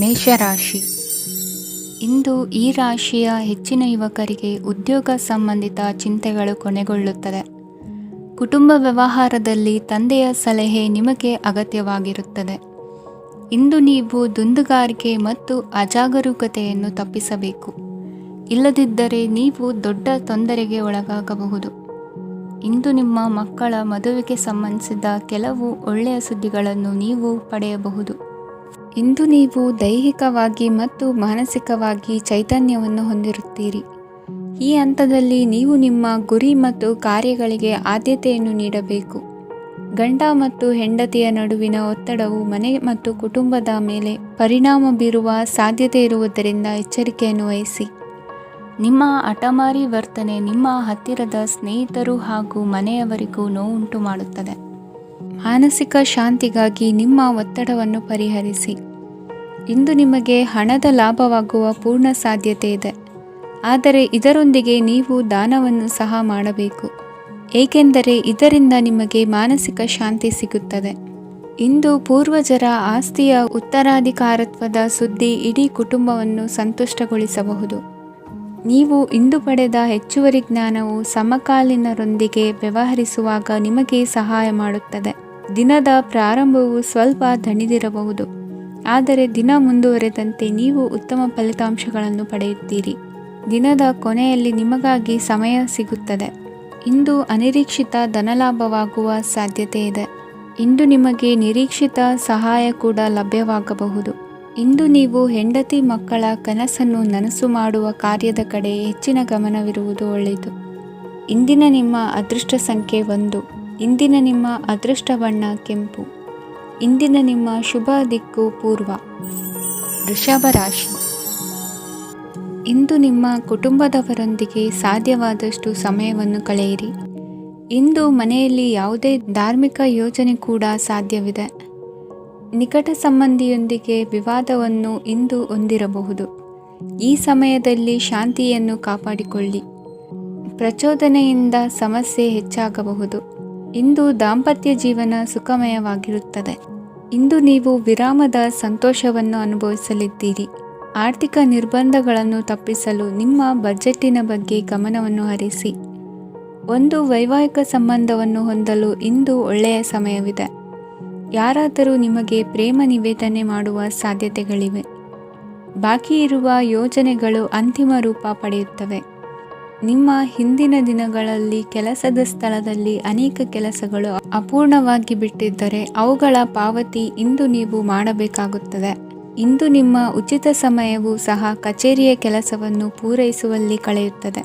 ಮೇಷರಾಶಿ. ಇಂದು ಈ ರಾಶಿಯ ಹೆಚ್ಚಿನ ಯುವಕರಿಗೆ ಉದ್ಯೋಗ ಸಂಬಂಧಿತ ಚಿಂತೆಗಳು ಕೊನೆಗೊಳ್ಳುತ್ತದೆ. ಕುಟುಂಬ ವ್ಯವಹಾರದಲ್ಲಿ ತಂದೆಯ ಸಲಹೆ ನಿಮಗೆ ಅಗತ್ಯವಾಗಿರುತ್ತದೆ. ಇಂದು ನೀವು ದುಂದುಗಾರಿಕೆ ಮತ್ತು ಅಜಾಗರೂಕತೆಯನ್ನು ತಪ್ಪಿಸಬೇಕು. ಇಲ್ಲದಿದ್ದರೆ ನೀವು ದೊಡ್ಡ ತೊಂದರೆಗೆ ಒಳಗಾಗಬಹುದು. ಇಂದು ನಿಮ್ಮ ಮಕ್ಕಳ ಮದುವೆಗೆ ಸಂಬಂಧಿಸಿದ ಕೆಲವು ಒಳ್ಳೆಯ ಸುದ್ದಿಗಳನ್ನು ನೀವು ಪಡೆಯಬಹುದು. ಇಂದು ನೀವು ದೈಹಿಕವಾಗಿ ಮತ್ತು ಮಾನಸಿಕವಾಗಿ ಚೈತನ್ಯವನ್ನು ಹೊಂದಿರುತ್ತೀರಿ. ಈ ಹಂತದಲ್ಲಿ ನೀವು ನಿಮ್ಮ ಗುರಿ ಮತ್ತು ಕಾರ್ಯಗಳಿಗೆ ಆದ್ಯತೆಯನ್ನು ನೀಡಬೇಕು. ಗಂಡ ಮತ್ತು ಹೆಂಡತಿಯ ನಡುವಿನ ಒತ್ತಡವು ಮನೆ ಮತ್ತು ಕುಟುಂಬದ ಮೇಲೆ ಪರಿಣಾಮ ಬೀರುವ ಸಾಧ್ಯತೆ ಇರುವುದರಿಂದ ಎಚ್ಚರಿಕೆಯನ್ನು ವಹಿಸಿ. ನಿಮ್ಮ ಹಠಮಾರಿ ವರ್ತನೆ ನಿಮ್ಮ ಹತ್ತಿರದ ಸ್ನೇಹಿತರು ಹಾಗೂ ಮನೆಯವರಿಗೂ ನೋವುಂಟು ಮಾಡುತ್ತದೆ. ಮಾನಸಿಕ ಶಾಂತಿಗಾಗಿ ನಿಮ್ಮ ಒತ್ತಡವನ್ನು ಪರಿಹರಿಸಿ. ಇಂದು ನಿಮಗೆ ಹಣದ ಲಾಭವಾಗುವ ಪೂರ್ಣ ಸಾಧ್ಯತೆ ಇದೆ, ಆದರೆ ಇದರೊಂದಿಗೆ ನೀವು ದಾನವನ್ನು ಸಹ ಮಾಡಬೇಕು, ಏಕೆಂದರೆ ಇದರಿಂದ ನಿಮಗೆ ಮಾನಸಿಕ ಶಾಂತಿ ಸಿಗುತ್ತದೆ. ಇಂದು ಪೂರ್ವಜರ ಆಸ್ತಿಯ ಉತ್ತರಾಧಿಕಾರತ್ವದ ಸುದ್ದಿ ಇಡೀ ಕುಟುಂಬವನ್ನು ಸಂತುಷ್ಟಗೊಳಿಸಬಹುದು. ನೀವು ಇಂದು ಪಡೆದ ಹೆಚ್ಚುವರಿ ಜ್ಞಾನವು ಸಮಕಾಲೀನರೊಂದಿಗೆ ವ್ಯವಹರಿಸುವಾಗ ನಿಮಗೆ ಸಹಾಯ ಮಾಡುತ್ತದೆ. ದಿನದ ಪ್ರಾರಂಭವು ಸ್ವಲ್ಪ ದಣಿದಿರಬಹುದು, ಆದರೆ ದಿನ ಮುಂದುವರೆದಂತೆ ನೀವು ಉತ್ತಮ ಫಲಿತಾಂಶಗಳನ್ನು ಪಡೆಯುತ್ತೀರಿ. ದಿನದ ಕೊನೆಯಲ್ಲಿ ನಿಮಗಾಗಿ ಸಮಯ ಸಿಗುತ್ತದೆ. ಇಂದು ಅನಿರೀಕ್ಷಿತ ಧನಲಾಭವಾಗುವ ಸಾಧ್ಯತೆ ಇದೆ. ಇಂದು ನಿಮಗೆ ನಿರೀಕ್ಷಿತ ಸಹಾಯ ಕೂಡ ಲಭ್ಯವಾಗಬಹುದು. ಇಂದು ನೀವು ಹೆಂಡತಿ ಮಕ್ಕಳ ಕನಸನ್ನು ನನಸು ಮಾಡುವ ಕಾರ್ಯದ ಕಡೆ ಹೆಚ್ಚಿನ ಗಮನವಿರುವುದು ಒಳ್ಳೆಯದು. ಇಂದಿನ ನಿಮ್ಮ ಅದೃಷ್ಟ ಸಂಖ್ಯೆ 1. ಇಂದಿನ ನಿಮ್ಮ ಅದೃಷ್ಟ ಬಣ್ಣ ಕೆಂಪು. ಇಂದಿನ ನಿಮ್ಮ ಶುಭ ದಿಕ್ಕು ಪೂರ್ವ. ವೃಷಭ ರಾಶಿ. ಇಂದು ನಿಮ್ಮ ಕುಟುಂಬದವರೊಂದಿಗೆ ಸಾಧ್ಯವಾದಷ್ಟು ಸಮಯವನ್ನು ಕಳೆಯಿರಿ. ಇಂದು ಮನೆಯಲ್ಲಿ ಯಾವುದೇ ಧಾರ್ಮಿಕ ಯೋಜನೆ ಕೂಡ ಸಾಧ್ಯವಿದೆ. ನಿಕಟ ಸಂಬಂಧಿಯೊಂದಿಗೆ ವಿವಾದವನ್ನು ಇಂದು ಹೊಂದಿರಬಹುದು. ಈ ಸಮಯದಲ್ಲಿ ಶಾಂತಿಯನ್ನು ಕಾಪಾಡಿಕೊಳ್ಳಿ. ಪ್ರಚೋದನೆಯಿಂದ ಸಮಸ್ಯೆ ಹೆಚ್ಚಾಗಬಹುದು. ಇಂದು ದಾಂಪತ್ಯ ಜೀವನ ಸುಖಮಯವಾಗಿರುತ್ತದೆ. ಇಂದು ನೀವು ವಿರಾಮದ ಸಂತೋಷವನ್ನು ಅನುಭವಿಸಲಿದ್ದೀರಿ. ಆರ್ಥಿಕ ನಿರ್ಬಂಧಗಳನ್ನು ತಪ್ಪಿಸಲು ನಿಮ್ಮ ಬಜೆಟ್ಟಿನ ಬಗ್ಗೆ ಗಮನವನ್ನು ಹರಿಸಿ. ಒಂದು ವೈವಾಹಿಕ ಸಂಬಂಧವನ್ನು ಹೊಂದಲು ಇಂದು ಒಳ್ಳೆಯ ಸಮಯವಿದೆ. ಯಾರಾದರೂ ನಿಮಗೆ ಪ್ರೇಮ ನಿವೇದನೆ ಮಾಡುವ ಸಾಧ್ಯತೆಗಳಿವೆ. ಬಾಕಿ ಇರುವ ಯೋಜನೆಗಳು ಅಂತಿಮ ರೂಪ ಪಡೆಯುತ್ತವೆ. ನಿಮ್ಮ ಹಿಂದಿನ ದಿನಗಳಲ್ಲಿ ಕೆಲಸದ ಸ್ಥಳದಲ್ಲಿ ಅನೇಕ ಕೆಲಸಗಳು ಅಪೂರ್ಣವಾಗಿ ಬಿಟ್ಟಿದ್ದರೆ ಅವುಗಳ ಪಾವತಿ ಇಂದು ನೀವು ಮಾಡಬೇಕಾಗುತ್ತದೆ. ಇಂದು ನಿಮ್ಮ ಉಚಿತ ಸಮಯವು ಸಹ ಕಚೇರಿಯ ಕೆಲಸವನ್ನು ಪೂರೈಸುವಲ್ಲಿ ಕಳೆಯುತ್ತದೆ.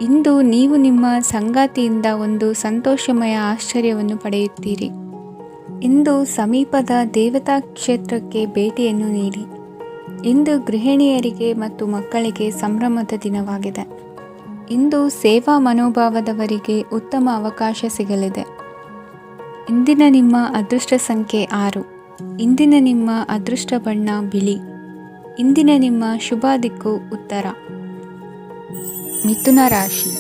ಇಂದು ನೀವು ನಿಮ್ಮ ಸಂಗಾತಿಯಿಂದ ಒಂದು ಸಂತೋಷಮಯ ಆಶ್ಚರ್ಯವನ್ನು ಪಡೆಯುತ್ತೀರಿ. ಇಂದು ಸಮೀಪದ ದೇವತಾ ಕ್ಷೇತ್ರಕ್ಕೆ ಭೇಟಿಯನ್ನು ನೀಡಿ. ಇಂದು ಗೃಹಿಣಿಯರಿಗೆ ಮತ್ತು ಮಕ್ಕಳಿಗೆ ಸಂಭ್ರಮದ ದಿನವಾಗಿದೆ. ಇಂದು ಸೇವಾ ಮನೋಭಾವದವರಿಗೆ ಉತ್ತಮ ಅವಕಾಶ ಸಿಗಲಿದೆ. ಇಂದಿನ ನಿಮ್ಮ ಅದೃಷ್ಟ ಸಂಖ್ಯೆ 6. ಇಂದಿನ ನಿಮ್ಮ ಅದೃಷ್ಟ ಬಣ್ಣ ಬಿಳಿ. ಇಂದಿನ ನಿಮ್ಮ ಶುಭ ದಿಕ್ಕು ಉತ್ತರ. ಮಿಥುನ ರಾಶಿ.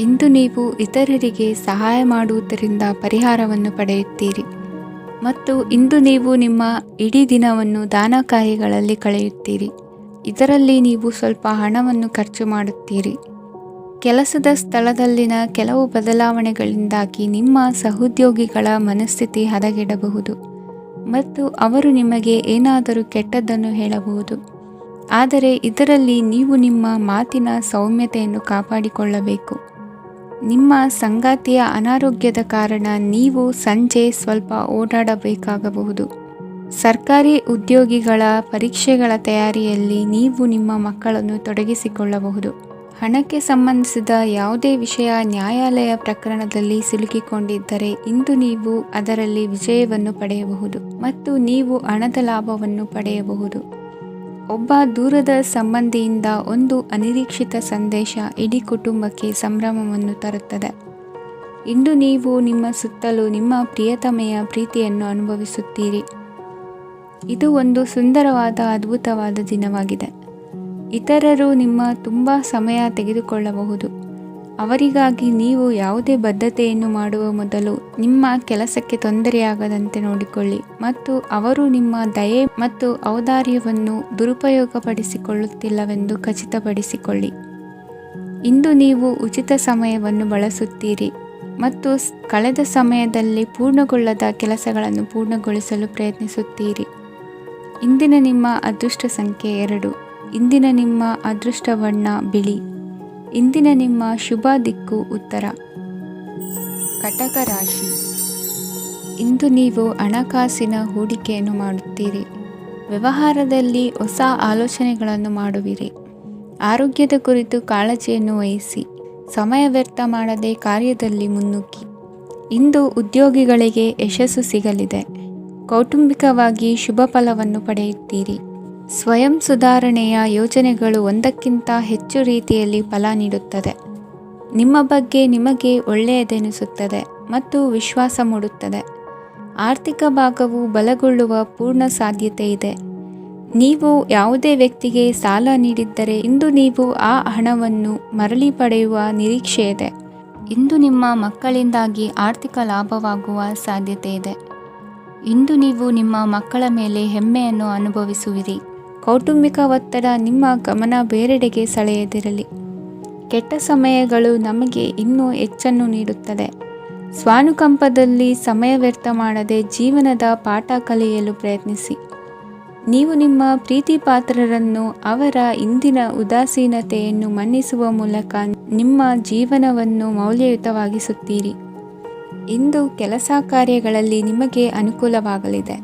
ಇಂದು ನೀವು ಇತರರಿಗೆ ಸಹಾಯ ಮಾಡುವುದರಿಂದ ಪರಿಹಾರವನ್ನು ಪಡೆಯುತ್ತೀರಿ ಮತ್ತು ಇಂದು ನೀವು ನಿಮ್ಮ ಇಡೀ ದಿನವನ್ನು ದಾನ ಕಾರ್ಯಗಳಲ್ಲಿ ಕಳೆಯುತ್ತೀರಿ. ಇದರಲ್ಲಿ ನೀವು ಸ್ವಲ್ಪ ಹಣವನ್ನು ಖರ್ಚು ಮಾಡುತ್ತೀರಿ. ಕೆಲಸದ ಸ್ಥಳದಲ್ಲಿನ ಕೆಲವು ಬದಲಾವಣೆಗಳಿಂದಾಗಿ ನಿಮ್ಮ ಸಹೋದ್ಯೋಗಿಗಳ ಮನಸ್ಥಿತಿ ಹದಗೆಡಬಹುದು ಮತ್ತು ಅವರು ನಿಮಗೆ ಏನಾದರೂ ಕೆಟ್ಟದ್ದನ್ನು ಹೇಳಬಹುದು. ಆದರೆ ಇದರಲ್ಲಿ ನೀವು ನಿಮ್ಮ ಮಾತಿನ ಸೌಮ್ಯತೆಯನ್ನು ಕಾಪಾಡಿಕೊಳ್ಳಬೇಕು. ನಿಮ್ಮ ಸಂಗಾತಿಯ ಅನಾರೋಗ್ಯದ ಕಾರಣ ನೀವು ಸಂಜೆ ಸ್ವಲ್ಪ ಓಡಾಡಬೇಕಾಗಬಹುದು. ಸರ್ಕಾರಿ ಉದ್ಯೋಗಿಗಳ ಪರೀಕ್ಷೆಗಳ ತಯಾರಿಯಲ್ಲಿ ನೀವು ನಿಮ್ಮ ಮಕ್ಕಳನ್ನು ತೊಡಗಿಸಿಕೊಳ್ಳಬಹುದು. ಹಣಕ್ಕೆ ಸಂಬಂಧಿಸಿದ ಯಾವುದೇ ವಿಷಯ ನ್ಯಾಯಾಲಯ ಪ್ರಕರಣದಲ್ಲಿ ಸಿಲುಕಿಕೊಂಡಿದ್ದರೆ ಇಂದು ನೀವು ಅದರಲ್ಲಿ ವಿಜಯವನ್ನು ಪಡೆಯಬಹುದು ಮತ್ತು ನೀವು ಹಣದ ಲಾಭವನ್ನು ಪಡೆಯಬಹುದು. ಒಬ್ಬ ದೂರದ ಸಂಬಂಧಿಯಿಂದ ಒಂದು ಅನಿರೀಕ್ಷಿತ ಸಂದೇಶ ಇಡೀ ಕುಟುಂಬಕ್ಕೆ ಸಂಭ್ರಮವನ್ನು ತರುತ್ತದೆ. ಇಂದು ನೀವು ನಿಮ್ಮ ಸುತ್ತಲೂ ನಿಮ್ಮ ಪ್ರಿಯತಮೆಯ ಪ್ರೀತಿಯನ್ನು ಅನುಭವಿಸುತ್ತೀರಿ. ಇದು ಒಂದು ಸುಂದರವಾದ ಅದ್ಭುತವಾದ ದಿನವಾಗಿದೆ. ಇತರರು ನಿಮ್ಮ ತುಂಬ ಸಮಯ ತೆಗೆದುಕೊಳ್ಳಬಹುದು, ಅವರಿಗಾಗಿ ನೀವು ಯಾವುದೇ ಬದ್ಧತೆಯನ್ನು ಮಾಡುವ ಮೊದಲು ನಿಮ್ಮ ಕೆಲಸಕ್ಕೆ ತೊಂದರೆಯಾಗದಂತೆ ನೋಡಿಕೊಳ್ಳಿ ಮತ್ತು ಅವರು ನಿಮ್ಮ ದಯೆ ಮತ್ತು ಔದಾರ್ಯವನ್ನು ದುರುಪಯೋಗಪಡಿಸಿಕೊಳ್ಳುತ್ತಿಲ್ಲವೆಂದು ಖಚಿತಪಡಿಸಿಕೊಳ್ಳಿ. ಇಂದು ನೀವು ಉಚಿತ ಸಮಯವನ್ನು ಬಳಸುತ್ತೀರಿ ಮತ್ತು ಕಳೆದ ಸಮಯದಲ್ಲಿ ಪೂರ್ಣಗೊಳ್ಳದ ಕೆಲಸಗಳನ್ನು ಪೂರ್ಣಗೊಳಿಸಲು ಪ್ರಯತ್ನಿಸುತ್ತೀರಿ. ಇಂದಿನ ನಿಮ್ಮ ಅದೃಷ್ಟ ಸಂಖ್ಯೆ 2. ಇಂದಿನ ನಿಮ್ಮ ಅದೃಷ್ಟ ಬಣ್ಣ ಬಿಳಿ. ಇಂದಿನ ನಿಮ್ಮ ಶುಭ ದಿಕ್ಕು ಉತ್ತರ. ಕಟಕ ರಾಶಿ. ಇಂದು ನೀವು ಹಣಕಾಸಿನ ಹೂಡಿಕೆಯನ್ನು ಮಾಡುತ್ತೀರಿ. ವ್ಯವಹಾರದಲ್ಲಿ ಹೊಸ ಆಲೋಚನೆಗಳನ್ನು ಮಾಡುವಿರಿ. ಆರೋಗ್ಯದ ಕುರಿತು ಕಾಳಜಿಯನ್ನು ವಹಿಸಿ. ಸಮಯ ವ್ಯರ್ಥ ಮಾಡದೆ ಕಾರ್ಯದಲ್ಲಿ ಮುನ್ನುಗ್ಗಿ. ಇಂದು ಉದ್ಯೋಗಿಗಳಿಗೆ ಯಶಸ್ಸು ಸಿಗಲಿದೆ. ಕೌಟುಂಬಿಕವಾಗಿ ಶುಭ ಫಲವನ್ನು ಪಡೆಯುತ್ತೀರಿ. ಸ್ವಯಂ ಸುಧಾರಣೆಯ ಯೋಜನೆಗಳು ಒಂದಕ್ಕಿಂತ ಹೆಚ್ಚು ರೀತಿಯಲ್ಲಿ ಫಲ ನೀಡುತ್ತದೆ. ನಿಮ್ಮ ಬಗ್ಗೆ ನಿಮಗೆ ಒಳ್ಳೆಯದೆನಿಸುತ್ತದೆ ಮತ್ತು ವಿಶ್ವಾಸ ಮೂಡುತ್ತದೆ. ಆರ್ಥಿಕ ಭಾಗವು ಬಲಗೊಳ್ಳುವ ಪೂರ್ಣ ಸಾಧ್ಯತೆ ಇದೆ. ನೀವು ಯಾವುದೇ ವ್ಯಕ್ತಿಗೆ ಸಾಲ ನೀಡಿದ್ದರೆ ಇಂದು ನೀವು ಆ ಹಣವನ್ನು ಮರಳಿ ಪಡೆಯುವ ನಿರೀಕ್ಷೆ ಇದೆ. ಇಂದು ನಿಮ್ಮ ಮಕ್ಕಳಿಂದಾಗಿ ಆರ್ಥಿಕ ಲಾಭವಾಗುವ ಸಾಧ್ಯತೆ ಇದೆ. ಇಂದು ನೀವು ನಿಮ್ಮ ಮಕ್ಕಳ ಮೇಲೆ ಹೆಮ್ಮೆಯನ್ನು ಅನುಭವಿಸುವಿರಿ. ಕೌಟುಂಬಿಕ ಒತ್ತಡ ನಿಮ್ಮ ಗಮನ ಬೇರೆಡೆಗೆ ಸೆಳೆಯದಿರಲಿ. ಕೆಟ್ಟ ಸಮಯಗಳು ನಮಗೆ ಇನ್ನೂ ಹೆಚ್ಚನ್ನು ನೀಡುತ್ತದೆ. ಸ್ವಾನುಕಂಪದಲ್ಲಿ ಸಮಯ ವ್ಯರ್ಥ ಮಾಡದೆ ಜೀವನದ ಪಾಠ ಕಲಿಯಲು ಪ್ರಯತ್ನಿಸಿ. ನೀವು ನಿಮ್ಮ ಪ್ರೀತಿ ಪಾತ್ರರನ್ನು ಅವರ ಇಂದಿನ ಉದಾಸೀನತೆಯನ್ನು ಮನ್ನಿಸುವ ಮೂಲಕ ನಿಮ್ಮ ಜೀವನವನ್ನು ಮೌಲ್ಯಯುತವಾಗಿಸುತ್ತೀರಿ. ಇಂದು ಕೆಲಸ ಕಾರ್ಯಗಳಲ್ಲಿ ನಿಮಗೆ ಅನುಕೂಲವಾಗಲಿದೆ.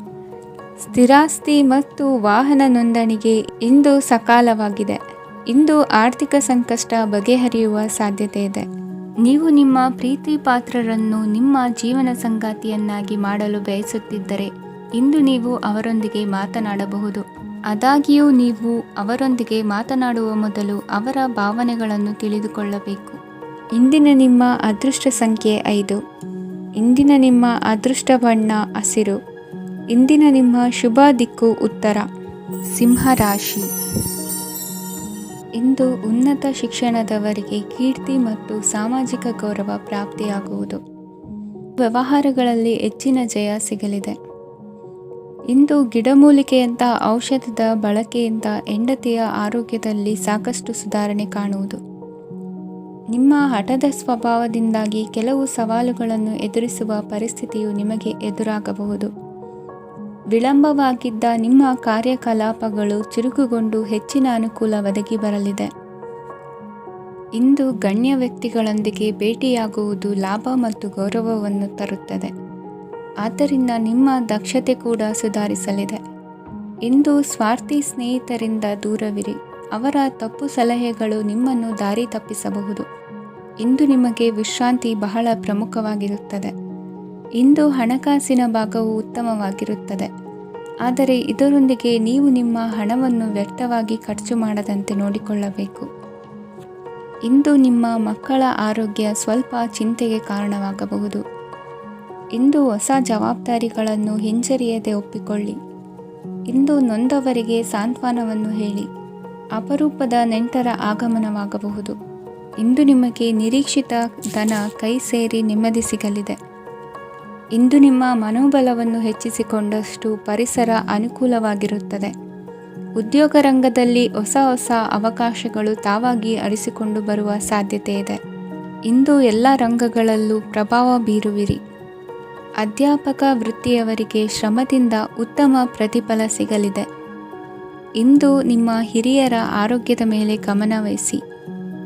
ಸ್ಥಿರಾಸ್ತಿ ಮತ್ತು ವಾಹನ ನೋಂದಣಿಗೆ ಇಂದು ಸಕಾಲವಾಗಿದೆ. ಇಂದು ಆರ್ಥಿಕ ಸಂಕಷ್ಟ ಬಗೆಹರಿಯುವ ಸಾಧ್ಯತೆ ಇದೆ. ನೀವು ನಿಮ್ಮ ಪ್ರೀತಿ ಪಾತ್ರರನ್ನು ನಿಮ್ಮ ಜೀವನ ಸಂಗಾತಿಯನ್ನಾಗಿ ಮಾಡಲು ಬಯಸುತ್ತಿದ್ದರೆ ಇಂದು ನೀವು ಅವರೊಂದಿಗೆ ಮಾತನಾಡಬಹುದು. ಆದಾಗ್ಯೂ ನೀವು ಅವರೊಂದಿಗೆ ಮಾತನಾಡುವ ಮೊದಲು ಅವರ ಭಾವನೆಗಳನ್ನು ತಿಳಿದುಕೊಳ್ಳಬೇಕು. ಇಂದಿನ ನಿಮ್ಮ ಅದೃಷ್ಟ ಸಂಖ್ಯೆ 5. ಇಂದಿನ ನಿಮ್ಮ ಅದೃಷ್ಟ ಬಣ್ಣ ಹಸಿರು. ಇಂದಿನ ನಿಮ್ಮ ಶುಭ ದಿಕ್ಕು ಉತ್ತರ. ಸಿಂಹ ರಾಶಿ. ಇಂದು ಉನ್ನತ ಶಿಕ್ಷಣದವರಿಗೆ ಕೀರ್ತಿ ಮತ್ತು ಸಾಮಾಜಿಕ ಗೌರವ ಪ್ರಾಪ್ತಿಯಾಗುವುದು. ವ್ಯವಹಾರಗಳಲ್ಲಿ ಹೆಚ್ಚಿನ ಜಯ ಸಿಗಲಿದೆ. ಇಂದು ಗಿಡಮೂಲಿಕೆಯಂಥ ಔಷಧದ ಬಳಕೆಯಿಂದ ಹೆಂಡತಿಯ ಆರೋಗ್ಯದಲ್ಲಿ ಸಾಕಷ್ಟು ಸುಧಾರಣೆ ಕಾಣುವುದು. ನಿಮ್ಮ ಹಠದ ಸ್ವಭಾವದಿಂದಾಗಿ ಕೆಲವು ಸವಾಲುಗಳನ್ನು ಎದುರಿಸುವ ಪರಿಸ್ಥಿತಿಯು ನಿಮಗೆ ಎದುರಾಗಬಹುದು. ವಿಳಂಬವಾಗಿದ್ದ ನಿಮ್ಮ ಕಾರ್ಯಕಲಾಪಗಳು ಚುರುಕುಗೊಂಡು ಹೆಚ್ಚಿನ ಅನುಕೂಲ ಒದಗಿ ಬರಲಿದೆ. ಇಂದು ಗಣ್ಯ ವ್ಯಕ್ತಿಗಳೊಂದಿಗೆ ಭೇಟಿಯಾಗುವುದು ಲಾಭ ಮತ್ತು ಗೌರವವನ್ನು ತರುತ್ತದೆ. ಆದ್ದರಿಂದ ನಿಮ್ಮ ದಕ್ಷತೆ ಕೂಡ ಸುಧಾರಿಸಲಿದೆ. ಇಂದು ಸ್ವಾರ್ಥಿ ಸ್ನೇಹಿತರಿಂದ ದೂರವಿರಿ. ಅವರ ತಪ್ಪು ಸಲಹೆಗಳು ನಿಮ್ಮನ್ನು ದಾರಿ ತಪ್ಪಿಸಬಹುದು. ಇಂದು ನಿಮಗೆ ವಿಶ್ರಾಂತಿ ಬಹಳ ಪ್ರಮುಖವಾಗಿರುತ್ತದೆ. ಇಂದು ಹಣಕಾಸಿನ ಭಾಗವು ಉತ್ತಮವಾಗಿರುತ್ತದೆ. ಆದರೆ ಇದರೊಂದಿಗೆ ನೀವು ನಿಮ್ಮ ಹಣವನ್ನು ವ್ಯರ್ಥವಾಗಿ ಖರ್ಚು ಮಾಡದಂತೆ ನೋಡಿಕೊಳ್ಳಬೇಕು. ಇಂದು ನಿಮ್ಮ ಮಕ್ಕಳ ಆರೋಗ್ಯ ಸ್ವಲ್ಪ ಚಿಂತೆಗೆ ಕಾರಣವಾಗಬಹುದು. ಇಂದು ಹೊಸ ಜವಾಬ್ದಾರಿಗಳನ್ನು ಹಿಂಜರಿಯದೆ ಒಪ್ಪಿಕೊಳ್ಳಿ. ಇಂದು ನೊಂದವರಿಗೆ ಸಾಂತ್ವನವನ್ನು ಹೇಳಿ. ಅಪರೂಪದ ನೆಂಟರ ಆಗಮನವಾಗಬಹುದು. ಇಂದು ನಿಮಗೆ ನಿರೀಕ್ಷಿತ ಧನ ಕೈ ಸೇರಿ ನೆಮ್ಮದಿ ಸಿಗಲಿದೆ. ಇಂದು ನಿಮ್ಮ ಮನೋಬಲವನ್ನು ಹೆಚ್ಚಿಸಿಕೊಂಡಷ್ಟು ಪರಿಸರ ಅನುಕೂಲವಾಗಿರುತ್ತದೆ. ಉದ್ಯೋಗ ರಂಗದಲ್ಲಿ ಹೊಸ ಹೊಸ ಅವಕಾಶಗಳು ತಾವಾಗಿ ಅರಿಸಿಕೊಂಡು ಬರುವ ಸಾಧ್ಯತೆ ಇದೆ. ಇಂದು ಎಲ್ಲ ರಂಗಗಳಲ್ಲೂ ಪ್ರಭಾವ ಬೀರುವಿರಿ. ಅಧ್ಯಾಪಕ ವೃತ್ತಿಯವರಿಗೆ ಶ್ರಮದಿಂದ ಉತ್ತಮ ಪ್ರತಿಫಲ ಸಿಗಲಿದೆ. ಇಂದು ನಿಮ್ಮ ಹಿರಿಯರ ಆರೋಗ್ಯದ ಮೇಲೆ ಗಮನವಹಿಸಿ.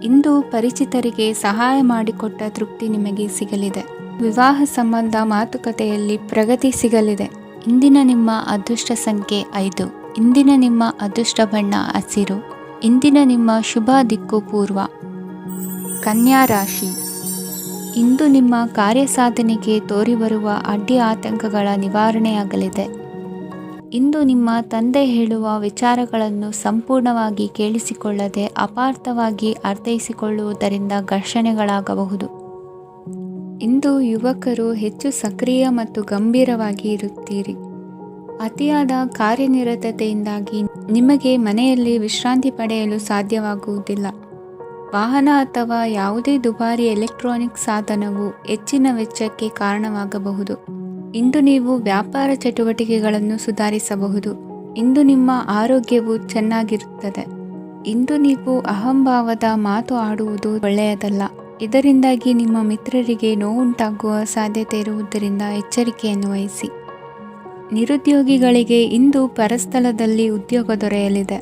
ಇಂದು ಪರಿಚಿತರಿಗೆ ಸಹಾಯ ಮಾಡಿಕೊಟ್ಟ ತೃಪ್ತಿ ನಿಮಗೆ ಸಿಗಲಿದೆ. ವಿವಾಹ ಸಂಬಂಧ ಮಾತುಕತೆಯಲ್ಲಿ ಪ್ರಗತಿ ಸಿಗಲಿದೆ. ಇಂದಿನ ನಿಮ್ಮ ಅದೃಷ್ಟ ಸಂಖ್ಯೆ 5. ಇಂದಿನ ನಿಮ್ಮ ಅದೃಷ್ಟ ಬಣ್ಣ ಹಸಿರು. ಇಂದಿನ ನಿಮ್ಮ ಶುಭ ದಿಕ್ಕು ಪೂರ್ವ. ಕನ್ಯಾ ರಾಶಿ. ಇಂದು ನಿಮ್ಮ ಕಾರ್ಯಸಾಧನೆಗೆ ತೋರಿಬರುವ ಅಡ್ಡಿ ಆತಂಕಗಳ ನಿವಾರಣೆಯಾಗಲಿದೆ. ಇಂದು ನಿಮ್ಮ ತಂದೆ ಹೇಳುವ ವಿಚಾರಗಳನ್ನು ಸಂಪೂರ್ಣವಾಗಿ ಕೇಳಿಸಿಕೊಳ್ಳದೆ ಅಪಾರ್ಥವಾಗಿ ಅರ್ಥೈಸಿಕೊಳ್ಳುವುದರಿಂದ ಘರ್ಷಣೆಗಳಾಗಬಹುದು. ಇಂದು ಯುವಕರು ಹೆಚ್ಚು ಸಕ್ರಿಯ ಮತ್ತು ಗಂಭೀರವಾಗಿ ಇರುತ್ತೀರಿ. ಅತಿಯಾದ ಕಾರ್ಯನಿರತತೆಯಿಂದಾಗಿ ನಿಮಗೆ ಮನೆಯಲ್ಲಿ ವಿಶ್ರಾಂತಿ ಪಡೆಯಲು ಸಾಧ್ಯವಾಗುವುದಿಲ್ಲ. ವಾಹನ ಅಥವಾ ಯಾವುದೇ ದುಬಾರಿ ಎಲೆಕ್ಟ್ರಾನಿಕ್ ಸಾಧನವು ಹೆಚ್ಚಿನ ವೆಚ್ಚಕ್ಕೆ ಕಾರಣವಾಗಬಹುದು. ಇಂದು ನೀವು ವ್ಯಾಪಾರ ಚಟುವಟಿಕೆಗಳನ್ನು ಸುಧಾರಿಸಬಹುದು. ಇಂದು ನಿಮ್ಮ ಆರೋಗ್ಯವು ಚೆನ್ನಾಗಿರುತ್ತದೆ. ಇಂದು ನೀವು ಅಹಂಭಾವದ ಮಾತು ಆಡುವುದು ಒಳ್ಳೆಯದಲ್ಲ. ಇದರಿಂದಾಗಿ ನಿಮ್ಮ ಮಿತ್ರರಿಗೆ ನೋವುಂಟಾಗುವ ಸಾಧ್ಯತೆ ಇರುವುದರಿಂದ ಎಚ್ಚರಿಕೆಯನ್ನು ವಹಿಸಿ. ನಿರುದ್ಯೋಗಿಗಳಿಗೆ ಇಂದು ಪರಸ್ಥಳದಲ್ಲಿ ಉದ್ಯೋಗ ದೊರೆಯಲಿದೆ.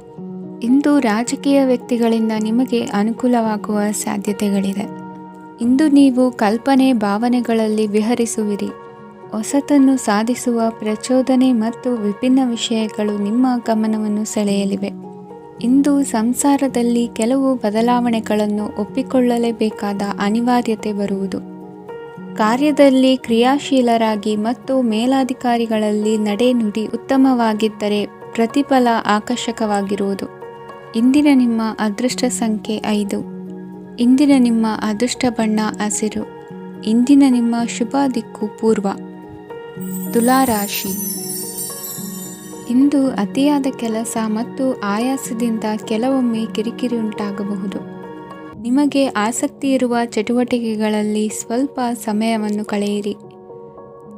ಇಂದು ರಾಜಕೀಯ ವ್ಯಕ್ತಿಗಳಿಂದ ನಿಮಗೆ ಅನುಕೂಲವಾಗುವ ಸಾಧ್ಯತೆಗಳಿದೆ. ಇಂದು ನೀವು ಕಲ್ಪನೆ ಭಾವನೆಗಳಲ್ಲಿ ವಿಹರಿಸುವಿರಿ. ಹೊಸತನ್ನು ಸಾಧಿಸುವ ಪ್ರಚೋದನೆ ಮತ್ತು ವಿಭಿನ್ನ ವಿಷಯಗಳು ನಿಮ್ಮ ಗಮನವನ್ನು ಸೆಳೆಯಲಿವೆ. ಇಂದು ಸಂಸಾರದಲ್ಲಿ ಕೆಲವು ಬದಲಾವಣೆಗಳನ್ನು ಒಪ್ಪಿಕೊಳ್ಳಲೇಬೇಕಾದ ಅನಿವಾರ್ಯತೆ ಬರುವುದು. ಕಾರ್ಯದಲ್ಲಿ ಕ್ರಿಯಾಶೀಲರಾಗಿ ಮತ್ತು ಮೇಲಾಧಿಕಾರಿಗಳಲ್ಲಿ ನಡೆನುಡಿ ಉತ್ತಮವಾಗಿದ್ದರೆ ಪ್ರತಿಫಲ ಆಕರ್ಷಕವಾಗಿರುವುದು. ಇಂದಿನ ನಿಮ್ಮ ಅದೃಷ್ಟ ಸಂಖ್ಯೆ 5. ಇಂದಿನ ನಿಮ್ಮ ಅದೃಷ್ಟ ಬಣ್ಣ ಹಸಿರು. ಇಂದಿನ ನಿಮ್ಮ ಶುಭ ದಿಕ್ಕು ಪೂರ್ವ. ತುಲಾ ರಾಶಿ. ಇಂದು ಅತಿಯಾದ ಕೆಲಸ ಮತ್ತು ಆಯಾಸದಿಂದ ಕೆಲವೊಮ್ಮೆ ಕಿರಿಕಿರಿ ಉಂಟಾಗಬಹುದು. ನಿಮಗೆ ಆಸಕ್ತಿ ಇರುವ ಚಟುವಟಿಕೆಗಳಲ್ಲಿ ಸ್ವಲ್ಪ ಸಮಯವನ್ನು ಕಳೆಯಿರಿ.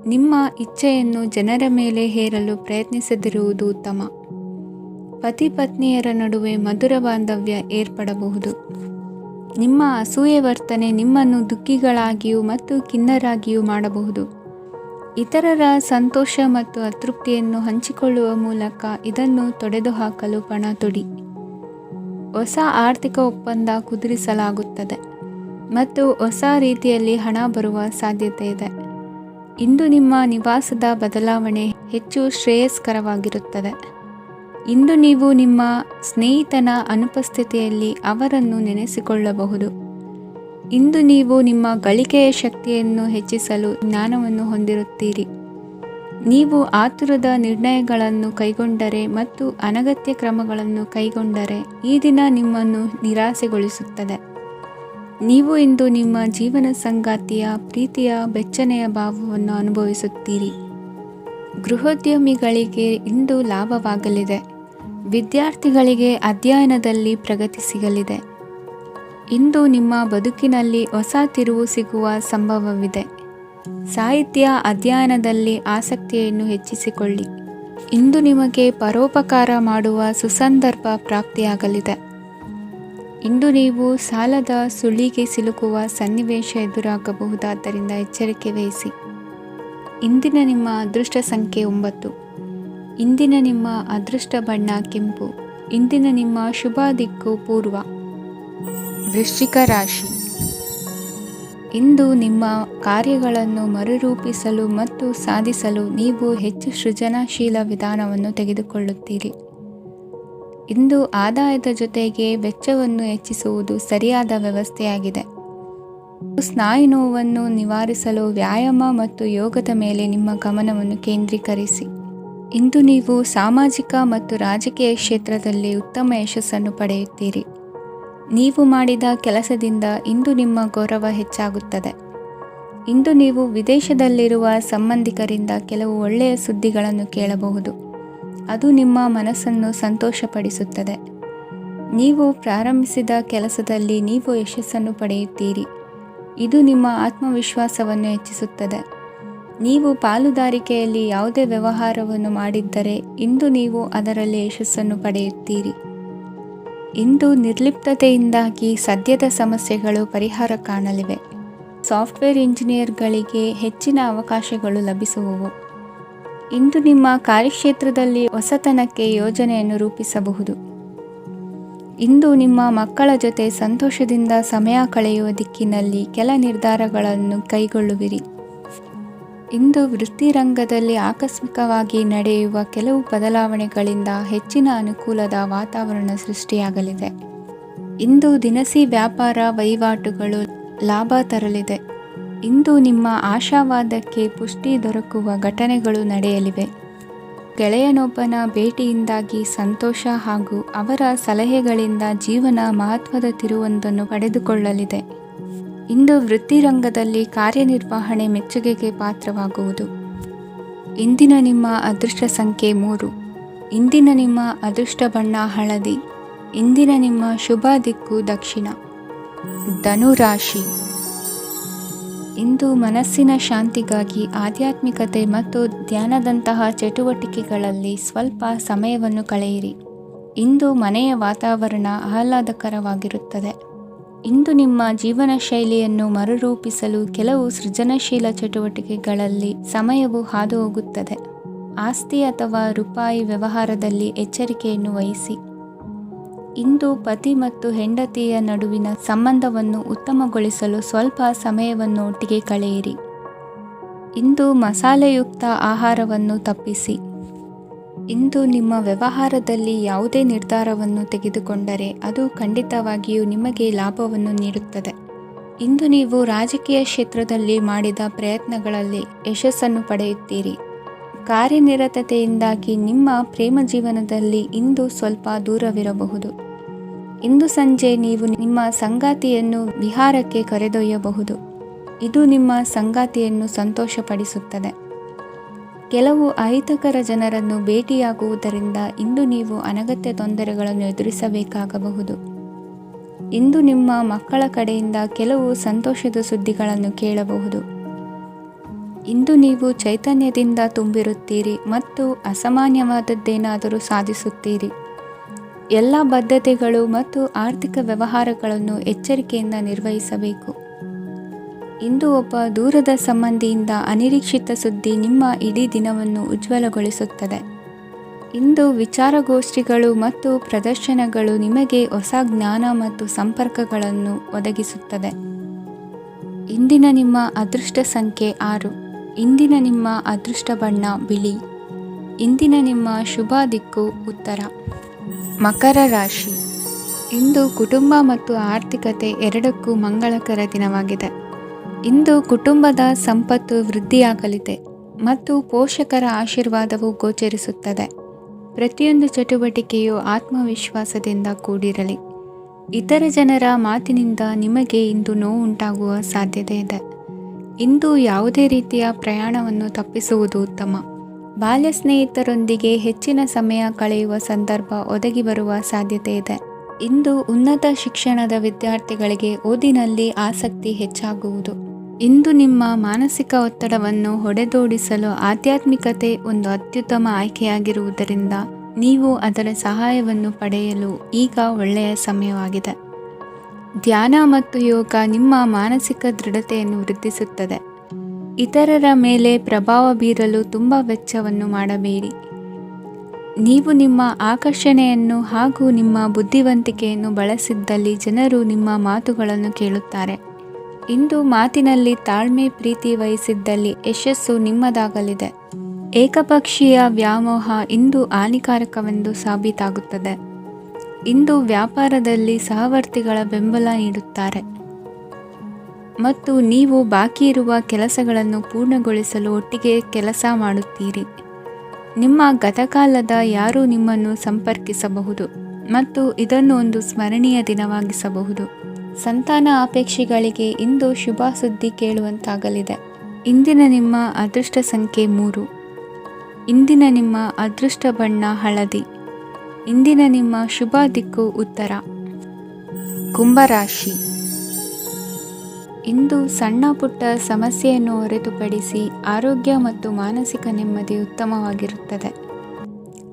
ನಿಮ್ಮ ಇಚ್ಛೆಯನ್ನು ಜನರ ಮೇಲೆ ಹೇರಲು ಪ್ರಯತ್ನಿಸದಿರುವುದು ಉತ್ತಮ. ಪತಿ ಪತ್ನಿಯರ ನಡುವೆ ಮಧುರ ಬಾಂಧವ್ಯ ಏರ್ಪಡಬಹುದು. ನಿಮ್ಮ ಅಸೂಯೆ ವರ್ತನೆ ನಿಮ್ಮನ್ನು ದುಃಖಿಗಳಾಗಿಯೂ ಮತ್ತು ಖಿನ್ನರಾಗಿಯೂ ಮಾಡಬಹುದು. ಇತರರ ಸಂತೋಷ ಮತ್ತು ಅತೃಪ್ತಿಯನ್ನು ಹಂಚಿಕೊಳ್ಳುವ ಮೂಲಕ ಇದನ್ನು ತೊಡೆದುಹಾಕಲು ಪಣ ತೊಡಿ. ಹೊಸ ಆರ್ಥಿಕ ಒಪ್ಪಂದ ಕುದುರಿಸಲಾಗುತ್ತದೆ ಮತ್ತು ಹೊಸ ರೀತಿಯಲ್ಲಿ ಹಣ ಬರುವ ಸಾಧ್ಯತೆ ಇದೆ. ಇಂದು ನಿಮ್ಮ ನಿವಾಸದ ಬದಲಾವಣೆ ಹೆಚ್ಚು ಶ್ರೇಯಸ್ಕರವಾಗಿರುತ್ತದೆ. ಇಂದು ನೀವು ನಿಮ್ಮ ಸ್ನೇಹಿತನ ಅನುಪಸ್ಥಿತಿಯಲ್ಲಿ ಅವರನ್ನು ನೆನೆಸಿಕೊಳ್ಳಬಹುದು. ಇಂದು ನೀವು ನಿಮ್ಮ ಗಳಿಕೆಯ ಶಕ್ತಿಯನ್ನು ಹೆಚ್ಚಿಸಲು ಜ್ಞಾನವನ್ನು ಹೊಂದಿರುತ್ತೀರಿ. ನೀವು ಆತುರದ ನಿರ್ಣಯಗಳನ್ನು ಕೈಗೊಂಡರೆ ಮತ್ತು ಅನಗತ್ಯ ಕ್ರಮಗಳನ್ನು ಕೈಗೊಂಡರೆ ಈ ದಿನ ನಿಮ್ಮನ್ನು ನಿರಾಸೆಗೊಳಿಸುತ್ತದೆ. ನೀವು ಇಂದು ನಿಮ್ಮ ಜೀವನ ಸಂಗಾತಿಯ ಪ್ರೀತಿಯ ಬೆಚ್ಚನೆಯ ಭಾವವನ್ನು ಅನುಭವಿಸುತ್ತೀರಿ. ಗೃಹೋದ್ಯಮಿಗಳಿಗೆ ಇಂದು ಲಾಭವಾಗಲಿದೆ. ವಿದ್ಯಾರ್ಥಿಗಳಿಗೆ ಅಧ್ಯಯನದಲ್ಲಿ ಪ್ರಗತಿ ಸಿಗಲಿದೆ. ಇಂದು ನಿಮ್ಮ ಬದುಕಿನಲ್ಲಿ ಹೊಸ ತಿರುವು ಸಿಗುವ ಸಂಭವವಿದೆ. ಸಾಹಿತ್ಯ ಅಧ್ಯಯನದಲ್ಲಿ ಆಸಕ್ತಿಯನ್ನು ಹೆಚ್ಚಿಸಿಕೊಳ್ಳಿ. ಇಂದು ನಿಮಗೆ ಪರೋಪಕಾರ ಮಾಡುವ ಸುಸಂದರ್ಭ ಪ್ರಾಪ್ತಿಯಾಗಲಿದೆ. ಇಂದು ನೀವು ಸಾಲದ ಸುಳಿಗೆ ಸಿಲುಕುವ ಸನ್ನಿವೇಶ ಎದುರಾಗಬಹುದಾದ್ದರಿಂದ ಎಚ್ಚರಿಕೆ ವಹಿಸಿ. ಇಂದಿನ ನಿಮ್ಮ ಅದೃಷ್ಟ ಸಂಖ್ಯೆ 9. ಇಂದಿನ ನಿಮ್ಮ ಅದೃಷ್ಟ ಬಣ್ಣ ಕೆಂಪು. ಇಂದಿನ ನಿಮ್ಮ ಶುಭ ದಿಕ್ಕು ಪೂರ್ವ. ವೃಶ್ಚಿಕ ರಾಶಿ. ಇಂದು ನಿಮ್ಮ ಕಾರ್ಯಗಳನ್ನು ಮರುರೂಪಿಸಲು ಮತ್ತು ಸಾಧಿಸಲು ನೀವು ಹೆಚ್ಚು ಸೃಜನಶೀಲ ವಿಧಾನವನ್ನು ತೆಗೆದುಕೊಳ್ಳುತ್ತೀರಿ. ಇಂದು ಆದಾಯದ ಜೊತೆಗೆ ವೆಚ್ಚವನ್ನು ಹೆಚ್ಚಿಸುವುದು ಸರಿಯಾದ ವ್ಯವಸ್ಥೆಯಾಗಿದೆ. ಸ್ನಾಯು ನೋವನ್ನು ನಿವಾರಿಸಲು ವ್ಯಾಯಾಮ ಮತ್ತು ಯೋಗದ ಮೇಲೆ ನಿಮ್ಮ ಗಮನವನ್ನು ಕೇಂದ್ರೀಕರಿಸಿ. ಇಂದು ನೀವು ಸಾಮಾಜಿಕ ಮತ್ತು ರಾಜಕೀಯ ಕ್ಷೇತ್ರದಲ್ಲಿ ಉತ್ತಮ ಯಶಸ್ಸನ್ನು ಪಡೆಯುತ್ತೀರಿ. ನೀವು ಮಾಡಿದ ಕೆಲಸದಿಂದ ಇಂದು ನಿಮ್ಮ ಗೌರವ ಹೆಚ್ಚಾಗುತ್ತದೆ. ಇಂದು ನೀವು ವಿದೇಶದಲ್ಲಿರುವ ಸಂಬಂಧಿಕರಿಂದ ಕೆಲವು ಒಳ್ಳೆಯ ಸುದ್ದಿಗಳನ್ನು ಕೇಳಬಹುದು. ಅದು ನಿಮ್ಮ ಮನಸ್ಸನ್ನು ಸಂತೋಷಪಡಿಸುತ್ತದೆ. ನೀವು ಪ್ರಾರಂಭಿಸಿದ ಕೆಲಸದಲ್ಲಿ ನೀವು ಯಶಸ್ಸನ್ನು ಪಡೆಯುತ್ತೀರಿ. ಇದು ನಿಮ್ಮ ಆತ್ಮವಿಶ್ವಾಸವನ್ನು ಹೆಚ್ಚಿಸುತ್ತದೆ. ನೀವು ಪಾಲುದಾರಿಕೆಯಲ್ಲಿ ಯಾವುದೇ ವ್ಯವಹಾರವನ್ನು ಮಾಡಿದ್ದರೆ ಇಂದು ನೀವು ಅದರಲ್ಲಿ ಯಶಸ್ಸನ್ನು ಪಡೆಯುತ್ತೀರಿ. ಇಂದು ನಿರ್ಲಿಪ್ತತೆಯಿಂದಾಗಿ ಸದ್ಯದ ಸಮಸ್ಯೆಗಳು ಪರಿಹಾರ ಕಾಣಲಿವೆ. ಸಾಫ್ಟ್ವೇರ್ ಇಂಜಿನಿಯರ್ಗಳಿಗೆ ಹೆಚ್ಚಿನ ಅವಕಾಶಗಳು ಲಭಿಸುವವು. ಇಂದು ನಿಮ್ಮ ಕಾರ್ಯಕ್ಷೇತ್ರದಲ್ಲಿ ಹೊಸತನಕ್ಕೆ ಯೋಜನೆಯನ್ನು ರೂಪಿಸಬಹುದು. ಇಂದು ನಿಮ್ಮ ಮಕ್ಕಳ ಜೊತೆ ಸಂತೋಷದಿಂದ ಸಮಯ ಕಳೆಯುವ ದಿಕ್ಕಿನಲ್ಲಿ ಕೆಲ ನಿರ್ಧಾರಗಳನ್ನು ಕೈಗೊಳ್ಳುವಿರಿ. ಇಂದು ವೃತ್ತಿರಂಗದಲ್ಲಿ ಆಕಸ್ಮಿಕವಾಗಿ ನಡೆಯುವ ಕೆಲವು ಬದಲಾವಣೆಗಳಿಂದ ಹೆಚ್ಚಿನ ಅನುಕೂಲದ ವಾತಾವರಣ ಸೃಷ್ಟಿಯಾಗಲಿದೆ. ಇಂದು ದಿನಸಿ ವ್ಯಾಪಾರ ವಹಿವಾಟುಗಳು ಲಾಭ ತರಲಿದೆ. ಇಂದು ನಿಮ್ಮ ಆಶಾವಾದಕ್ಕೆ ಪುಷ್ಟಿ ದೊರಕುವ ಘಟನೆಗಳು ನಡೆಯಲಿವೆ. ಗೆಳೆಯನೊಬ್ಬನ ಭೇಟಿಯಿಂದಾಗಿ ಸಂತೋಷ ಹಾಗೂ ಅವರ ಸಲಹೆಗಳಿಂದ ಜೀವನ ಮಹತ್ವದ ತಿರುವೊಂದನ್ನು ಪಡೆದುಕೊಳ್ಳಲಿದೆ. ಇಂದು ವೃತ್ತಿರಂಗದಲ್ಲಿ ಕಾರ್ಯನಿರ್ವಹಣೆ ಮೆಚ್ಚುಗೆಗೆ ಪಾತ್ರವಾಗುವುದು. ಇಂದಿನ ನಿಮ್ಮ ಅದೃಷ್ಟ ಸಂಖ್ಯೆ 3. ಇಂದಿನ ನಿಮ್ಮ ಅದೃಷ್ಟ ಬಣ್ಣ ಹಳದಿ. ಇಂದಿನ ನಿಮ್ಮ ಶುಭ ದಿಕ್ಕು ದಕ್ಷಿಣ. ಧನುರಾಶಿ. ಇಂದು ಮನಸ್ಸಿನ ಶಾಂತಿಗಾಗಿ ಆಧ್ಯಾತ್ಮಿಕತೆ ಮತ್ತು ಧ್ಯಾನದಂತಹ ಚಟುವಟಿಕೆಗಳಲ್ಲಿ ಸ್ವಲ್ಪ ಸಮಯವನ್ನು ಕಳೆಯಿರಿ. ಇಂದು ಮನೆಯ ವಾತಾವರಣ ಆಹ್ಲಾದಕರವಾಗಿರುತ್ತದೆ. ಇಂದು ನಿಮ್ಮ ಜೀವನ ಶೈಲಿಯನ್ನು ಮರುರೂಪಿಸಲು ಕೆಲವು ಸೃಜನಶೀಲ ಚಟುವಟಿಕೆಗಳಲ್ಲಿ ಸಮಯವು ಹಾದುಹೋಗುತ್ತದೆ. ಆಸ್ತಿ ಅಥವಾ ರೂಪಾಯಿ ವ್ಯವಹಾರದಲ್ಲಿ ಎಚ್ಚರಿಕೆಯನ್ನು ವಹಿಸಿ. ಇಂದು ಪತಿ ಮತ್ತು ಹೆಂಡತಿಯ ನಡುವಿನ ಸಂಬಂಧವನ್ನು ಉತ್ತಮಗೊಳಿಸಲು ಸ್ವಲ್ಪ ಸಮಯವನ್ನು ಒಟ್ಟಿಗೆ ಕಳೆಯಿರಿ. ಇಂದು ಮಸಾಲೆಯುಕ್ತ ಆಹಾರವನ್ನು ತಪ್ಪಿಸಿ. ಇಂದು ನಿಮ್ಮ ವ್ಯವಹಾರದಲ್ಲಿ ಯಾವುದೇ ನಿರ್ಧಾರವನ್ನು ತೆಗೆದುಕೊಂಡರೆ ಅದು ಖಂಡಿತವಾಗಿಯೂ ನಿಮಗೆ ಲಾಭವನ್ನು ನೀಡುತ್ತದೆ. ಇಂದು ನೀವು ರಾಜಕೀಯ ಕ್ಷೇತ್ರದಲ್ಲಿ ಮಾಡಿದ ಪ್ರಯತ್ನಗಳಲ್ಲಿ ಯಶಸ್ಸನ್ನು ಪಡೆಯುತ್ತೀರಿ. ಕಾರ್ಯನಿರತತೆಯಿಂದಾಗಿ ನಿಮ್ಮ ಪ್ರೇಮ ಜೀವನದಲ್ಲಿ ಇಂದು ಸ್ವಲ್ಪ ದೂರವಿರಬಹುದು. ಇಂದು ಸಂಜೆ ನೀವು ನಿಮ್ಮ ಸಂಗಾತಿಯನ್ನು ವಿಹಾರಕ್ಕೆ ಕರೆದೊಯ್ಯಬಹುದು. ಇದು ನಿಮ್ಮ ಸಂಗಾತಿಯನ್ನು ಸಂತೋಷಪಡಿಸುತ್ತದೆ. ಕೆಲವು ಅಹಿತಕರ ಜನರನ್ನು ಭೇಟಿಯಾಗುವುದರಿಂದ ಇಂದು ನೀವು ಅನಗತ್ಯ ತೊಂದರೆಗಳನ್ನು ಎದುರಿಸಬೇಕಾಗಬಹುದು. ಇಂದು ನಿಮ್ಮ ಮಕ್ಕಳ ಕಡೆಯಿಂದ ಕೆಲವು ಸಂತೋಷದ ಸುದ್ದಿಗಳನ್ನು ಕೇಳಬಹುದು. ಇಂದು ನೀವು ಚೈತನ್ಯದಿಂದ ತುಂಬಿರುತ್ತೀರಿ ಮತ್ತು ಅಸಾಮಾನ್ಯವಾದದ್ದೇನಾದರೂ ಸಾಧಿಸುತ್ತೀರಿ. ಎಲ್ಲ ಬದ್ಧತೆಗಳು ಮತ್ತು ಆರ್ಥಿಕ ವ್ಯವಹಾರಗಳನ್ನು ಎಚ್ಚರಿಕೆಯಿಂದ ನಿರ್ವಹಿಸಬೇಕು. ಇಂದು ಒಬ್ಬ ದೂರದ ಸಂಬಂಧಿಯಿಂದ ಅನಿರೀಕ್ಷಿತ ಸುದ್ದಿ ನಿಮ್ಮ ಇಡೀ ದಿನವನ್ನು ಉಜ್ವಲಗೊಳಿಸುತ್ತದೆ. ಇಂದು ವಿಚಾರಗೋಷ್ಠಿಗಳು ಮತ್ತು ಪ್ರದರ್ಶನಗಳು ನಿಮಗೆ ಹೊಸ ಜ್ಞಾನ ಮತ್ತು ಸಂಪರ್ಕಗಳನ್ನು ಒದಗಿಸುತ್ತದೆ. ಇಂದಿನ ನಿಮ್ಮ ಅದೃಷ್ಟ ಸಂಖ್ಯೆ 6. ಇಂದಿನ ನಿಮ್ಮ ಅದೃಷ್ಟ ಬಣ್ಣ ಬಿಳಿ. ಇಂದಿನ ನಿಮ್ಮ ಶುಭ ದಿಕ್ಕು ಉತ್ತರ. ಮಕರ ರಾಶಿ. ಇಂದು ಕುಟುಂಬ ಮತ್ತು ಆರ್ಥಿಕತೆ ಎರಡಕ್ಕೂ ಮಂಗಳಕರ ದಿನವಾಗಿದೆ. ಇಂದು ಕುಟುಂಬದ ಸಂಪತ್ತು ವೃದ್ಧಿಯಾಗಲಿದೆ ಮತ್ತು ಪೋಷಕರ ಆಶೀರ್ವಾದವು ಗೋಚರಿಸುತ್ತದೆ. ಪ್ರತಿಯೊಂದು ಚಟುವಟಿಕೆಯು ಆತ್ಮವಿಶ್ವಾಸದಿಂದ ಕೂಡಿರಲಿ. ಇತರ ಜನರ ಮಾತಿನಿಂದ ನಿಮಗೆ ಇಂದು ನೋವು ಉಂಟಾಗುವ ಸಾಧ್ಯತೆ ಇದೆ. ಇಂದು ಯಾವುದೇ ರೀತಿಯ ಪ್ರಯಾಣವನ್ನು ತಪ್ಪಿಸುವುದು ಉತ್ತಮ. ಬಾಲ್ಯ ಸ್ನೇಹಿತರೊಂದಿಗೆ ಹೆಚ್ಚಿನ ಸಮಯ ಕಳೆಯುವ ಸಂದರ್ಭ ಒದಗಿ ಬರುವ ಸಾಧ್ಯತೆ ಇದೆ. ಇಂದು ಉನ್ನತ ಶಿಕ್ಷಣದ ವಿದ್ಯಾರ್ಥಿಗಳಿಗೆ ಓದಿನಲ್ಲಿ ಆಸಕ್ತಿ ಹೆಚ್ಚಾಗುವುದು. ಇಂದು ನಿಮ್ಮ ಮಾನಸಿಕ ಒತ್ತಡವನ್ನು ಹೊಡೆದೋಡಿಸಲು ಆಧ್ಯಾತ್ಮಿಕತೆ ಒಂದು ಅತ್ಯುತ್ತಮ ಆಯ್ಕೆಯಾಗಿರುವುದರಿಂದ ನೀವು ಅದರ ಸಹಾಯವನ್ನು ಪಡೆಯಲು ಈಗ ಒಳ್ಳೆಯ ಸಮಯವಾಗಿದೆ. ಧ್ಯಾನ ಮತ್ತು ಯೋಗ ನಿಮ್ಮ ಮಾನಸಿಕ ದೃಢತೆಯನ್ನು ವೃದ್ಧಿಸುತ್ತದೆ. ಇತರರ ಮೇಲೆ ಪ್ರಭಾವ ಬೀರಲು ತುಂಬ ವೆಚ್ಚವನ್ನು ಮಾಡಬೇಡಿ. ನೀವು ನಿಮ್ಮ ಆಕರ್ಷಣೆಯನ್ನು ಹಾಗೂ ನಿಮ್ಮ ಬುದ್ಧಿವಂತಿಕೆಯನ್ನು ಬಳಸಿದ್ದಲ್ಲಿ ಜನರು ನಿಮ್ಮ ಮಾತುಗಳನ್ನು ಕೇಳುತ್ತಾರೆ. ಇಂದು ಮಾತಿನಲ್ಲಿ ತಾಳ್ಮೆ ಪ್ರೀತಿ ವಹಿಸಿದ್ದಲ್ಲಿ ಯಶಸ್ಸು ನಿಮ್ಮದಾಗಲಿದೆ. ಏಕಪಕ್ಷೀಯ ವ್ಯಾಮೋಹ ಇಂದು ಹಾನಿಕಾರಕವೆಂದು ಸಾಬೀತಾಗುತ್ತದೆ. ಇಂದು ವ್ಯಾಪಾರದಲ್ಲಿ ಸಹವರ್ತಿಗಳ ಬೆಂಬಲ ನೀಡುತ್ತಾರೆ ಮತ್ತು ನೀವು ಬಾಕಿ ಇರುವ ಕೆಲಸಗಳನ್ನು ಪೂರ್ಣಗೊಳಿಸಲು ಒಟ್ಟಿಗೆ ಕೆಲಸ ಮಾಡುತ್ತೀರಿ. ನಿಮ್ಮ ಗತಕಾಲದ ಯಾರೂ ನಿಮ್ಮನ್ನು ಸಂಪರ್ಕಿಸಬಹುದು ಮತ್ತು ಇದನ್ನು ಒಂದು ಸ್ಮರಣೀಯ ದಿನವಾಗಿಸಬಹುದು. ಸಂತಾನ ಅಪೇಕ್ಷಿಗಳಿಗೆ ಇಂದು ಶುಭ ಸುದ್ದಿ ಕೇಳುವಂತಾಗಲಿದೆ. ಇಂದಿನ ನಿಮ್ಮ ಅದೃಷ್ಟ ಸಂಖ್ಯೆ 3. ಇಂದಿನ ನಿಮ್ಮ ಅದೃಷ್ಟ ಬಣ್ಣ ಹಳದಿ. ಇಂದಿನ ನಿಮ್ಮ ಶುಭ ದಿಕ್ಕು ಉತ್ತರ. ಕುಂಭರಾಶಿ. ಇಂದು ಸಣ್ಣ ಪುಟ್ಟ ಸಮಸ್ಯೆಯನ್ನು ಹೊರತುಪಡಿಸಿ ಆರೋಗ್ಯ ಮತ್ತು ಮಾನಸಿಕ ನೆಮ್ಮದಿ ಉತ್ತಮವಾಗಿರುತ್ತದೆ.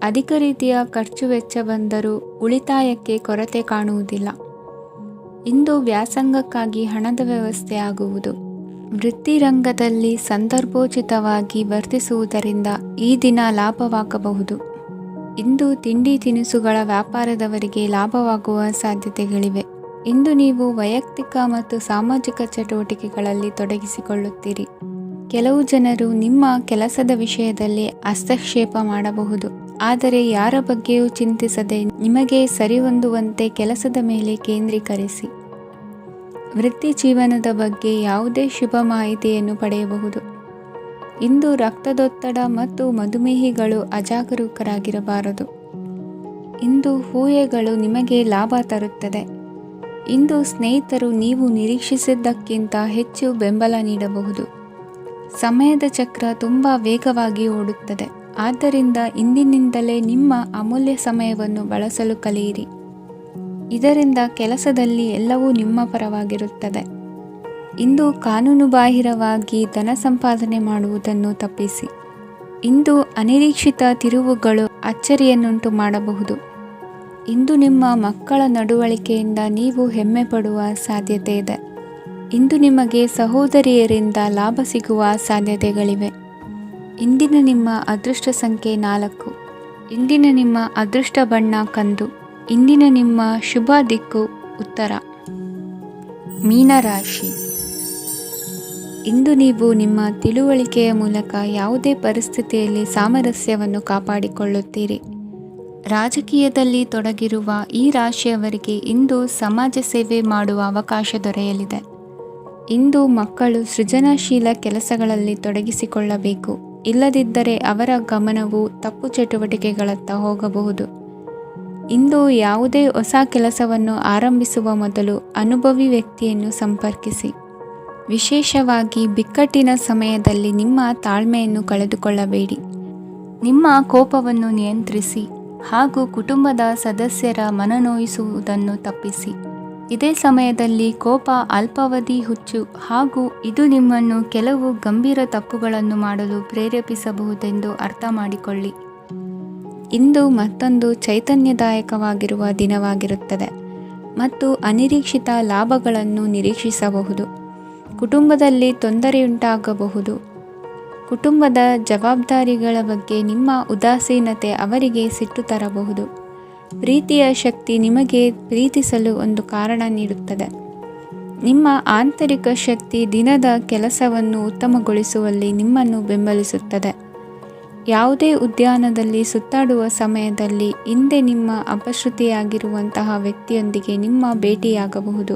ಅಧಿಕ ರೀತಿಯ ಖರ್ಚು ವೆಚ್ಚ ಬಂದರೂ ಉಳಿತಾಯಕ್ಕೆ ಕೊರತೆ ಕಾಣುವುದಿಲ್ಲ. ಇಂದು ವ್ಯಾಸಂಗಕ್ಕಾಗಿ ಹಣದ ವ್ಯವಸ್ಥೆ ಆಗುವುದು. ವೃತ್ತಿರಂಗದಲ್ಲಿ ಸಂದರ್ಭೋಚಿತವಾಗಿ ವರ್ತಿಸುವುದರಿಂದ ಈ ದಿನ ಲಾಭವಾಗಬಹುದು. ಇಂದು ತಿಂಡಿ ತಿನಿಸುಗಳ ವ್ಯಾಪಾರದವರಿಗೆ ಲಾಭವಾಗುವ ಸಾಧ್ಯತೆಗಳಿವೆ. ಇಂದು ನೀವು ವೈಯಕ್ತಿಕ ಮತ್ತು ಸಾಮಾಜಿಕ ಚಟುವಟಿಕೆಗಳಲ್ಲಿ ತೊಡಗಿಸಿಕೊಳ್ಳುತ್ತೀರಿ. ಕೆಲವು ಜನರು ನಿಮ್ಮ ಕೆಲಸದ ವಿಷಯದಲ್ಲಿ ಹಸ್ತಕ್ಷೇಪ ಮಾಡಬಹುದು, ಆದರೆ ಯಾರ ಬಗ್ಗೆಯೂ ಚಿಂತಿಸದೆ ನಿಮಗೆ ಸರಿಹೊಂದುವಂತೆ ಕೆಲಸದ ಮೇಲೆ ಕೇಂದ್ರೀಕರಿಸಿ. ವೃತ್ತಿ ಜೀವನದ ಬಗ್ಗೆ ಯಾವುದೇ ಶುಭ ಮಾಹಿತಿಯನ್ನು ಪಡೆಯಬಹುದು. ಇಂದು ರಕ್ತದೊತ್ತಡ ಮತ್ತು ಮಧುಮೇಹಿಗಳು ಅಜಾಗರೂಕರಾಗಿರಬಾರದು. ಇಂದು ಊಹೆಗಳು ನಿಮಗೆ ಲಾಭ ತರುತ್ತದೆ. ಇಂದು ಸ್ನೇಹಿತರು ನೀವು ನಿರೀಕ್ಷಿಸಿದ್ದಕ್ಕಿಂತ ಹೆಚ್ಚು ಬೆಂಬಲ ನೀಡಬಹುದು. ಸಮಯದ ಚಕ್ರ ತುಂಬ ವೇಗವಾಗಿ ಓಡುತ್ತದೆ. ಆದ್ದರಿಂದ ಇಂದಿನಿಂದಲೇ ನಿಮ್ಮ ಅಮೂಲ್ಯ ಸಮಯವನ್ನು ಬಳಸಲು ಕಲಿಯಿರಿ. ಇದರಿಂದ ಕೆಲಸದಲ್ಲಿ ಎಲ್ಲವೂ ನಿಮ್ಮ ಪರವಾಗಿರುತ್ತದೆ. ಇಂದು ಕಾನೂನುಬಾಹಿರವಾಗಿ ಧನ ಸಂಪಾದನೆ ಮಾಡುವುದನ್ನು ತಪ್ಪಿಸಿ. ಇಂದು ಅನಿರೀಕ್ಷಿತ ತಿರುವುಗಳು ಅಚ್ಚರಿಯನ್ನುಂಟು ಮಾಡಬಹುದು. ಇಂದು ನಿಮ್ಮ ಮಕ್ಕಳ ನಡವಳಿಕೆಯಿಂದ ನೀವು ಹೆಮ್ಮೆ ಪಡುವ ಸಾಧ್ಯತೆ ಇದೆ. ಇಂದು ನಿಮಗೆ ಸಹೋದರಿಯರಿಂದ ಲಾಭ ಸಿಗುವ ಸಾಧ್ಯತೆಗಳಿವೆ. ಇಂದಿನ ನಿಮ್ಮ ಅದೃಷ್ಟ ಸಂಖ್ಯೆ 4. ಇಂದಿನ ನಿಮ್ಮ ಅದೃಷ್ಟ ಬಣ್ಣ ಕಂದು. ಇಂದಿನ ನಿಮ್ಮ ಶುಭ ದಿಕ್ಕು ಉತ್ತರ. ಮೀನರಾಶಿ. ಇಂದು ನೀವು ನಿಮ್ಮ ತಿಳುವಳಿಕೆಯ ಮೂಲಕ ಯಾವುದೇ ಪರಿಸ್ಥಿತಿಯಲ್ಲಿ ಸಾಮರಸ್ಯವನ್ನು ಕಾಪಾಡಿಕೊಳ್ಳುತ್ತೀರಿ. ರಾಜಕೀಯದಲ್ಲಿ ತೊಡಗಿರುವ ಈ ರಾಶಿಯವರಿಗೆ ಇಂದು ಸಮಾಜ ಸೇವೆ ಮಾಡುವ ಅವಕಾಶ ದೊರೆಯಲಿದೆ. ಇಂದು ಮಕ್ಕಳು ಸೃಜನಶೀಲ ಕೆಲಸಗಳಲ್ಲಿ ತೊಡಗಿಸಿಕೊಳ್ಳಬೇಕು. ಇಲ್ಲದಿದ್ದರೆ ಅವರ ಗಮನವು ತಪ್ಪು ಚಟುವಟಿಕೆಗಳತ್ತ ಹೋಗಬಹುದು. ಇಂದು ಯಾವುದೇ ಹೊಸ ಕೆಲಸವನ್ನು ಆರಂಭಿಸುವ ಮೊದಲು ಅನುಭವಿ ವ್ಯಕ್ತಿಯನ್ನು ಸಂಪರ್ಕಿಸಿ. ವಿಶೇಷವಾಗಿ ಬಿಕ್ಕಟ್ಟಿನ ಸಮಯದಲ್ಲಿ ನಿಮ್ಮ ತಾಳ್ಮೆಯನ್ನು ಕಳೆದುಕೊಳ್ಳಬೇಡಿ. ನಿಮ್ಮ ಕೋಪವನ್ನು ನಿಯಂತ್ರಿಸಿ ಹಾಗೂ ಕುಟುಂಬದ ಸದಸ್ಯರ ಮನನೊಯಿಸುವುದನ್ನು ತಪ್ಪಿಸಿ. ಇದೇ ಸಮಯದಲ್ಲಿ ಕೋಪ ಅಲ್ಪಾವಧಿ ಹುಚ್ಚು ಹಾಗೂ ಇದು ನಿಮ್ಮನ್ನು ಕೆಲವು ಗಂಭೀರ ತಪ್ಪುಗಳನ್ನು ಮಾಡಲು ಪ್ರೇರೇಪಿಸಬಹುದೆಂದು ಅರ್ಥ ಮಾಡಿಕೊಳ್ಳಿ. ಇಂದು ಮತ್ತೊಂದು ಚೈತನ್ಯದಾಯಕವಾಗಿರುವ ದಿನವಾಗಿರುತ್ತದೆ ಮತ್ತು ಅನಿರೀಕ್ಷಿತ ಲಾಭಗಳನ್ನು ನಿರೀಕ್ಷಿಸಬಹುದು. ಕುಟುಂಬದಲ್ಲಿ ತೊಂದರೆಯುಂಟಾಗಬಹುದು. ಕುಟುಂಬದ ಜವಾಬ್ದಾರಿಗಳ ಬಗ್ಗೆ ನಿಮ್ಮ ಉದಾಸೀನತೆ ಅವರಿಗೆ ಸಿಟ್ಟು ತರಬಹುದು. ಪ್ರೀತಿಯ ಶಕ್ತಿ ನಿಮಗೆ ಪ್ರೀತಿಸಲು ಒಂದು ಕಾರಣ ನೀಡುತ್ತದೆ. ನಿಮ್ಮ ಆಂತರಿಕ ಶಕ್ತಿ ದಿನದ ಕೆಲಸವನ್ನು ಉತ್ತಮಗೊಳಿಸುವಲ್ಲಿ ನಿಮ್ಮನ್ನು ಬೆಂಬಲಿಸುತ್ತದೆ. ಯಾವುದೇ ಉದ್ಯಾನದಲ್ಲಿ ಸುತ್ತಾಡುವ ಸಮಯದಲ್ಲಿ ಹಿಂದೆ ನಿಮ್ಮ ಅಪಶ್ರುತಿಯಾಗಿರುವಂತಹ ವ್ಯಕ್ತಿಯೊಂದಿಗೆ ನಿಮ್ಮ ಭೇಟಿಯಾಗಬಹುದು.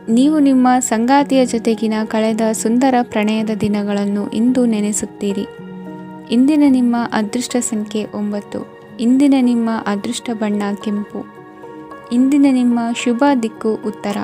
ನೀವು ನಿಮ್ಮ ಸಂಗಾತಿಯ ಜೊತೆಗಿನ ಕಳೆದ ಸುಂದರ ಪ್ರಣಯದ ದಿನಗಳನ್ನು ಇಂದು ನೆನೆಸುತ್ತೀರಿ. ಇಂದಿನ ನಿಮ್ಮ ಅದೃಷ್ಟ ಸಂಖ್ಯೆ 9. ಇಂದಿನ ನಿಮ್ಮ ಅದೃಷ್ಟ ಬಣ್ಣ ಕೆಂಪು. ಇಂದಿನ ನಿಮ್ಮ ಶುಭ ದಿಕ್ಕು ಉತ್ತರ.